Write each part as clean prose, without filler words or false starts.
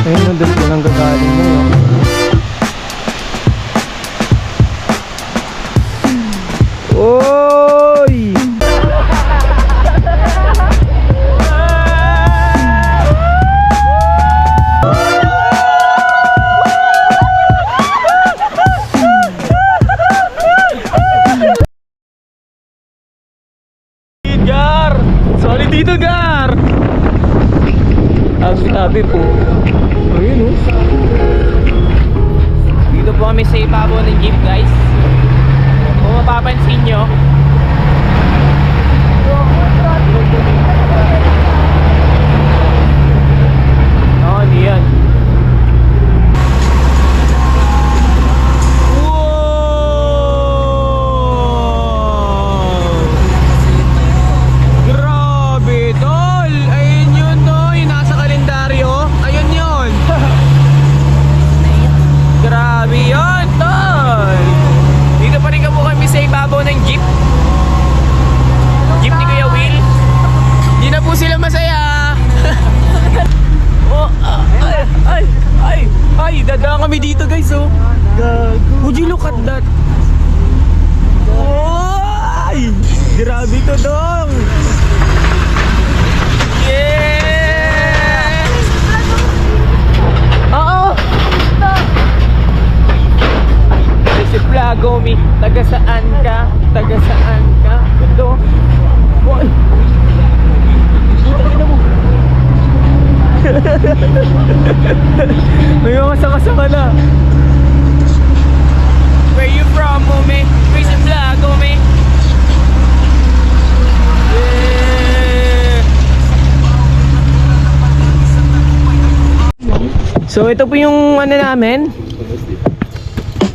Ayun, doon po nang gagaling mo yun. Oy! Gar! Solid dito, Gar! Tabi po. Ayun, oh. Dito po kami sa ibabaw ng jeep, guys. Kung mapapansin nyo, oh, hindi yan. Wow! Grabe, tol! Ayun yun, no? Yung nasa kalendaryo. Ayun yun. Grabe yun, tol! Dito pa rin po kami sa ibabaw ng jeep. Jeep ni Kuya Will. Di na po sila masaya. Oh, ay, dadaan kami dito, guys, oh. Would you look at that? Ay, grabe to, dong. Yeah! Oo. Si Plagomi, taga saan ka? Taga saan ka? Ito. Boy. May mga saka-saka na. Where you from, Momi? Where's the Plagomi? Yeah. So ito po yung ano namin.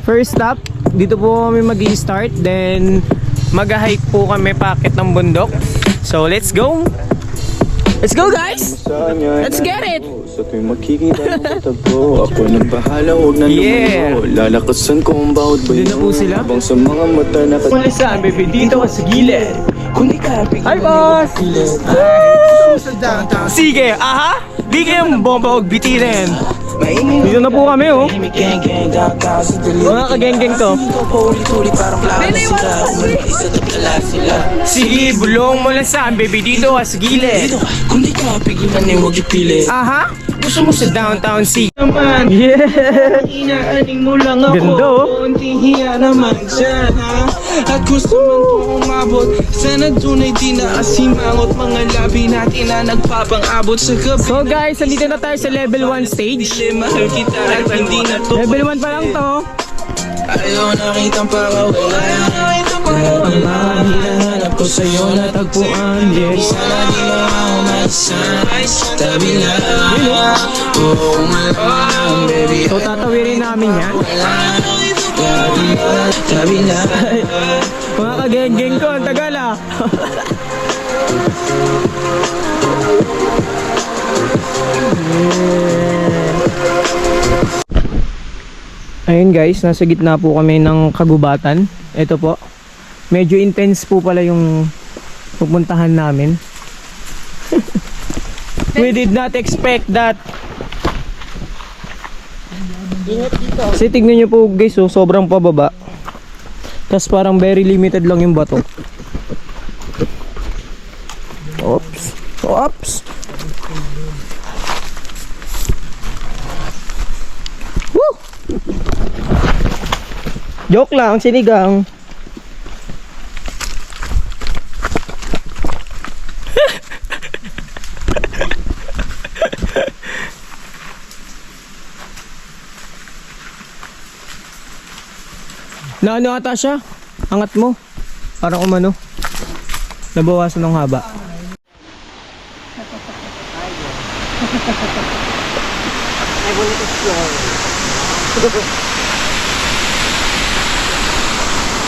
First stop, dito po kami mag-i-start, then mag-hike po kami paakit ng bundok. So let's go! Let's go, guys! Let's get it! Sa tuwing makikita mo matagpo, ako nang bahala, huwag na lumayo. Lalakasan ko ang bawat bayo. Doon na po sila. Habang sa mga mata Pulisan, baby, dito ka sa gilid. Kundi ka, Hi, boss! Sige, aha! Di kayong bomba huwag bitirin. Dito na po kami, oh. Mga kageng-geng to. Sige, bulong mo lang saan, baby, dito ka sa gilid. Kundi ka, pigilan eh, huwag ipili. Aha! Gusto mo sa Downtown Sea. naman. Yeah! Inaaning mo lang ako. Ganda, oh. Konting hiya naman sana. At gusto man kong umabot. Sana tunay di na asimangot. Mga labi natin na nagpapang-abot sa gabi. So guys, nandito na tayo sa level 1 stage. Mahal kita at hindi na to. Level 1 pa lang to. Ayaw nakitang pakawala. Ang mga hinahanap ko sa'yo natagpuan. Yes. Sana di mo ako maisa. Tabi lang. Oo, malamang baby. So tatawirin namin yan. Tabi lang. Mga kageng-geng ko, ang tagal ah. Ayun guys, nasa gitna po kami ng kagubatan. Ito po. Medyo intense po pala yung pupuntahan namin. We did not expect that. Kasi tignan nyo po guys, oh, sobrang pababa. Tapos parang very limited lang yung bato. Oops. Oops. Woo! Joke lang, sinigang. Na ano ata siya? Angat mo. Parang umano. Nabawasan ng haba.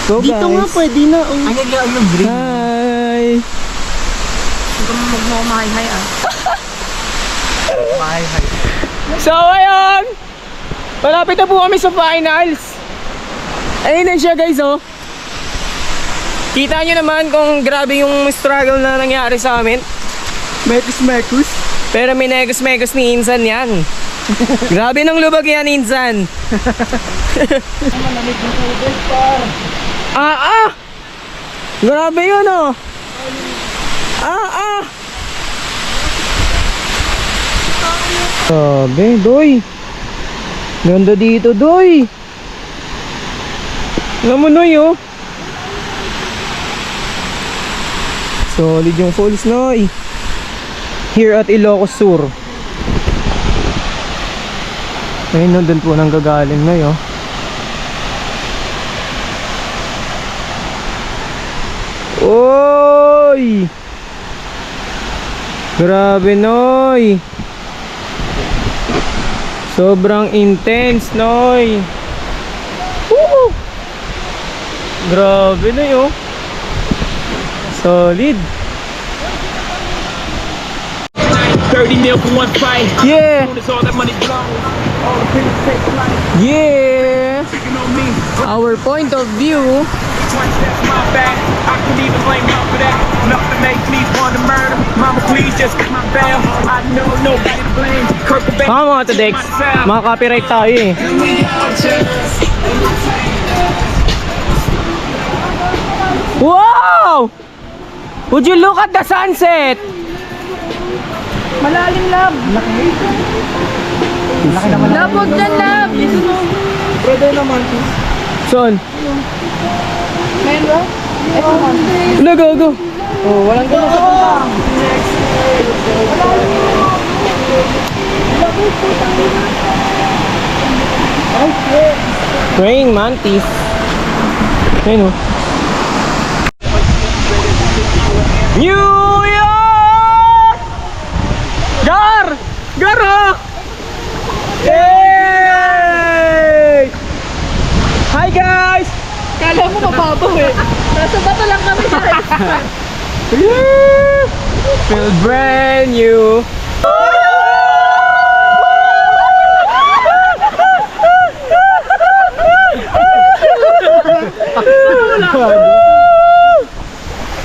Go guys. Dito nga pwede na. Ang gagawin ng bridge. Hi. Huwag mo mahay-hay ah. So ayun. Malapit na po kami sa finals. Ayun na siya guys, oh. Kita nyo naman kung grabe yung struggle na nangyari sa amin. Mekus. Pero may megos ni Insan yan. Grabe ng lubag yan, Insan. Malamig ng tubig, par. Ah! Grabe yun, oh. Grabe, Doy. Ganda dito, Doy. Alam mo, Noy, oh. Solid yung falls, Noy. Here at Ilocos Sur. Ayun, no, doon po nang gagaling, Noy, oh. Oy! Grabe, Noy. Sobrang intense, Noy. Woo! Grabe, Noy, oh. Solid. 30 mil for one fight. Yeah. It's all that money blows. All the people take flight. Yeah. You know me. Our point of view. Once that's my back, I can even blame her for that. Nothing makes me want to murder. Mama, please just cut my bail. I know nobody to blame. Kurt Cobain. Mga Dex, mga copyright tayo eh. Wow! Would you look at the sunset? Malalim, lab. Laki naman. Lab, huwag dyan, lab. Pwede naman. Saan? Main ba? Ito man. Wala, go. Oh, walang ganun sa punta. Praying mantis. Ayun, oh. New York! Gar! Garo! Hey! Hi guys! Kala mo mababaw eh. Nasa bato lang kami. Yeah! Feel brand new.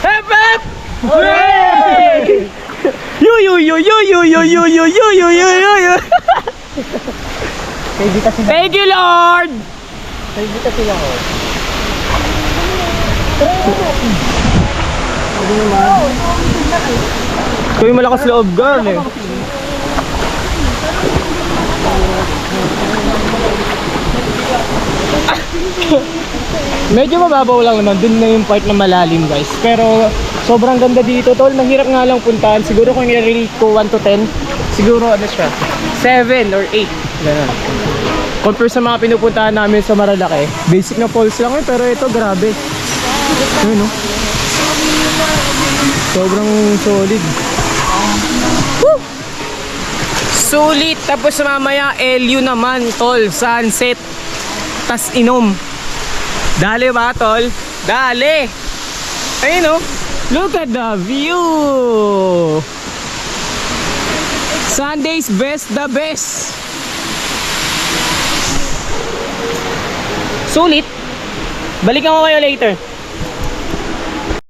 Hep hep! Hooray! Yo. Thank you, Lord. Ito yung malakas loob, girl eh. Medyo mababaw lang naman, dun na yung part na malalim guys. Pero sobrang ganda dito tol, mahirap nga lang puntahan. Siguro kung i-rate ko 1 to 10, siguro ano siya, 7 or 8. Ganun. Compare sa mga pinupuntahan namin sa Marilaki, basic na falls lang eh, pero ito grabe. Ayun, no? Sobrang solid. Woo! Sulit. Tapos mamaya LU naman tol, sunset tas inom. Dali ba tol? Dali. Ayun, no? Look at the view. Sunday's best, the best. Sulit. Balikan ko kayo later.